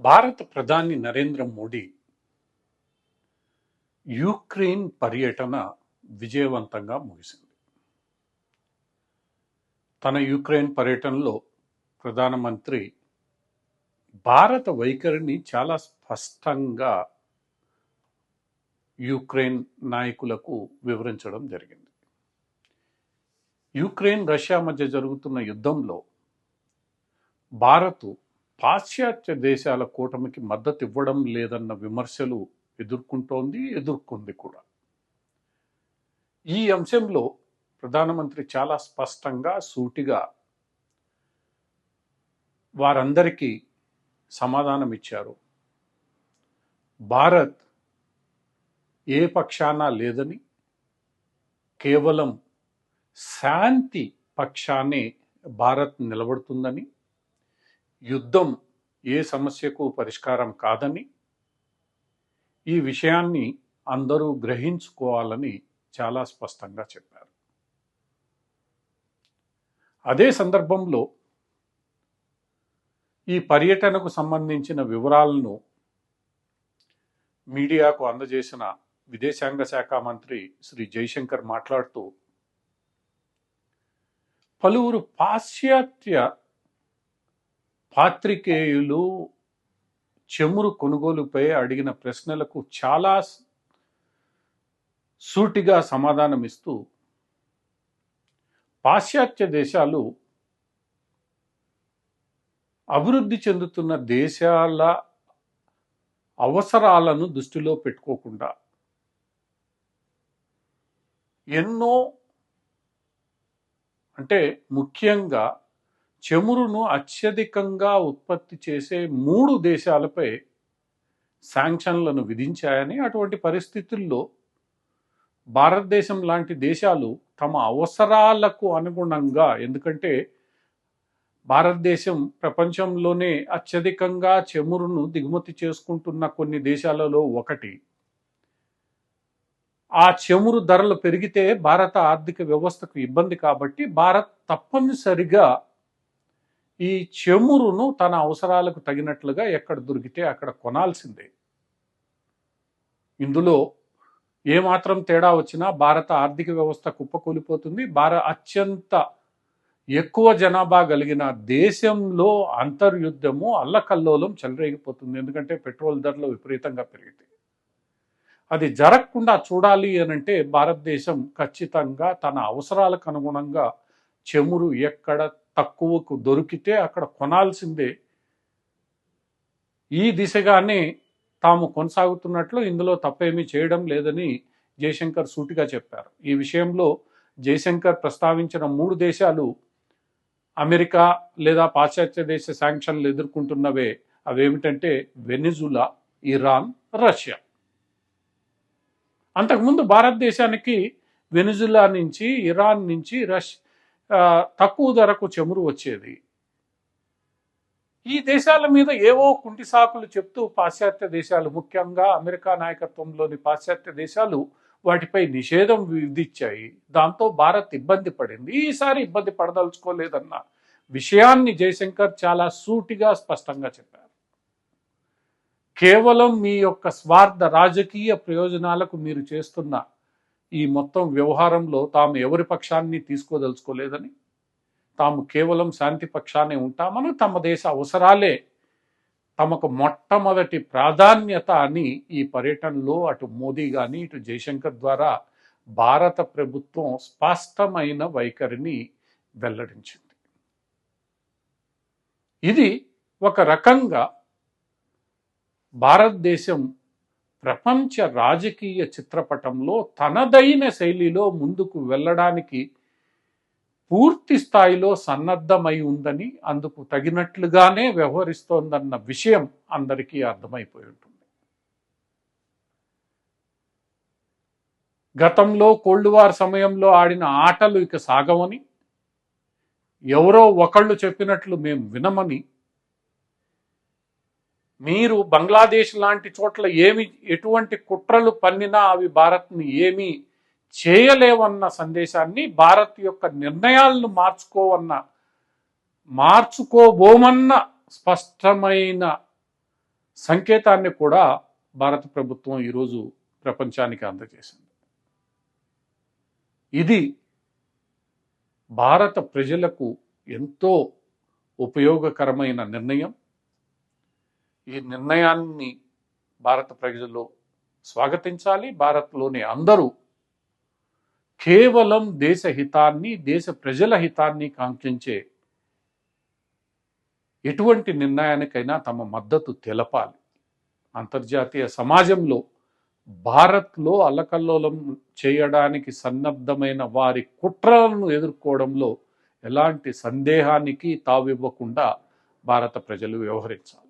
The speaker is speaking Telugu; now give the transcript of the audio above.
భారత ప్రధాని నరేంద్ర మోడీ యుక్రెయిన్ పర్యటన విజయవంతంగా ముగిసింది. తన యుక్రెయిన్ పర్యటనలో ప్రధానమంత్రి భారత వైఖరిని చాలా స్పష్టంగా యుక్రెయిన్ నాయకులకు వివరించడం జరిగింది. యుక్రెయిన్ రష్యా మధ్య జరుగుతున్న యుద్ధంలో భారత్ పాశ్చాత్య దేశాల కూటమికి మద్దతు ఇవ్వడం లేదన్న విమర్శలు ఎదుర్కొంది కూడా. ఈ అంశంలో ప్రధానమంత్రి చాలా స్పష్టంగా సూటిగా వారందరికీ సమాధానం ఇచ్చారు. భారత్ ఏ పక్షాన లేదని, కేవలం శాంతి పక్షానే భారత్ నిలబడుతుందని, యుద్ధం ఏ సమస్యకు పరిష్కారం కాదని, ఈ విషయాన్ని అందరూ గ్రహించుకోవాలని చాలా స్పష్టంగా చెప్పారు. అదే సందర్భంలో ఈ పర్యటనకు సంబంధించిన వివరాలను మీడియాకు అందజేసిన విదేశాంగ శాఖ మంత్రి శ్రీ జైశంకర్ మాట్లాడుతూ, పలువురు పాశ్చాత్య పాత్రికేయులు చమురు కొనుగోలుపై అడిగిన ప్రశ్నలకు చాలా సూటిగా సమాధానమిస్తూ, పాశ్చాత్య దేశాలు అభివృద్ధి చెందుతున్న దేశాల అవసరాలను దృష్టిలో పెట్టుకోకుండా ఎన్నో, అంటే ముఖ్యంగా చమురును అత్యధికంగా ఉత్పత్తి చేసే 3 దేశాలపై శాంక్షన్లను విధించాయని, అటువంటి పరిస్థితుల్లో భారతదేశం లాంటి దేశాలు తమ అవసరాలకు అనుగుణంగా, ఎందుకంటే భారతదేశం ప్రపంచంలోనే అత్యధికంగా చమురును దిగుమతి చేసుకుంటున్న కొన్ని దేశాలలో ఒకటి. ఆ చమురు ధరలు పెరిగితే భారత ఆర్థిక వ్యవస్థకు ఇబ్బంది కాబట్టి భారత్ తప్పనిసరిగా ఈ చమురును తన అవసరాలకు తగినట్లుగా ఎక్కడ దొరికితే అక్కడ కొనాల్సిందే. ఇందులో ఏమాత్రం తేడా వచ్చినా భారత ఆర్థిక వ్యవస్థ కుప్పకూలిపోతుంది. అత్యంత ఎక్కువ జనాభా కలిగిన దేశంలో అంతర్యుద్ధము అల్లకల్లోలం చెలరేగిపోతుంది. ఎందుకంటే పెట్రోల్ ధరలు విపరీతంగా పెరిగితే అది జరగకుండా చూడాలి అనంటే భారతదేశం ఖచ్చితంగా తన అవసరాలకు అనుగుణంగా చమురు ఎక్కడ తక్కువకు దొరికితే అక్కడ కొనాల్సిందే. ఈ దిశగానే తాము కొనసాగుతున్నట్లు, ఇందులో తప్పేమీ చేయడం లేదని జయశంకర్ సూటిగా చెప్పారు. ఈ విషయంలో జయశంకర్ ప్రస్తావించిన 3 దేశాలు అమెరికా లేదా పాశ్చాత్య దేశ శాంక్షన్లు ఎదుర్కొంటున్నవే. అవేమిటంటే వెనిజులా, ఇరాన్, రష్యా. అంతకుముందు భారతదేశానికి వెనిజులా నుంచి, ఇరాన్ నుంచి తక్కువ ధరకు చమురు వచ్చేది. ఈ దేశాల మీద ఏవో కుంటి సాకులు చెప్తూ పాశ్చాత్య దేశాలు, ముఖ్యంగా అమెరికా నాయకత్వంలోని పాశ్చాత్య దేశాలు వాటిపై నిషేధం విధించాయి. దాంతో భారత్ ఇబ్బంది పడింది. ఈసారి ఇబ్బంది పడదలుచుకోలేదన్న విషయాన్ని జయశంకర్ చాలా సూటిగా స్పష్టంగా చెప్పారు. కేవలం మీ యొక్క స్వార్థ రాజకీయ ప్రయోజనాలకు మీరు చేస్తున్న ఈ మొత్తం వ్యవహారంలో తాము ఎవరి పక్షాన్ని తీసుకోదలుచుకోలేదని, తాము కేవలం శాంతి పక్షానే ఉంటామని, తమ దేశ అవసరాలే తమకు మొట్టమొదటి ప్రాధాన్యత అని ఈ పర్యటనలో అటు మోదీ కానీ ఇటు జయశంకర్ ద్వారా భారత ప్రభుత్వం స్పష్టమైన వైఖరిని వెల్లడించింది. ఇది ఒక రకంగా భారతదేశం ప్రపంచ రాజకీయ చిత్రపటంలో తనదైన శైలిలో ముందుకు వెళ్ళడానికి పూర్తి స్థాయిలో సన్నద్ధమై ఉందని, అందుకు తగినట్లుగానే వ్యవహరిస్తోందన్న విషయం అందరికీ అర్థమైపోయి ఉంటుంది. గతంలో కోల్డ్ వార్ సమయంలో ఆడిన ఆటలు ఇక సాగవని, ఎవరో ఒకళ్ళు చెప్పినట్లు మేము వినమని, మీరు బంగ్లాదేశ్ లాంటి చోట్ల ఎటువంటి కుట్రలు పన్నినా అవి భారత్ని ఏమీ చేయలేవన్న సందేశాన్ని, భారత్ యొక్క నిర్ణయాలను మార్చుకోబోమన్న స్పష్టమైన సంకేతాన్ని కూడా భారత ప్రభుత్వం ఈరోజు ప్రపంచానికి అందజేసింది. ఇది భారత ప్రజలకు ఎంతో ఉపయోగకరమైన నిర్ణయం. ఈ నిర్ణయాన్ని భారత ప్రజలు స్వాగతించాలి. భారత్లోని అందరూ కేవలం దేశ హితాన్ని, దేశ ప్రజల హితాన్ని కాంక్షించే ఎటువంటి నిర్ణయానికైనా తమ మద్దతు తెలపాలి. అంతర్జాతీయ సమాజంలో భారత్లో అల్లకల్లోలం చేయడానికి సన్నద్ధమైన వారి కుట్రలను ఎదుర్కోవడంలో ఎలాంటి సందేహానికి తావివ్వకుండా భారత ప్రజలు వ్యవహరించాలి.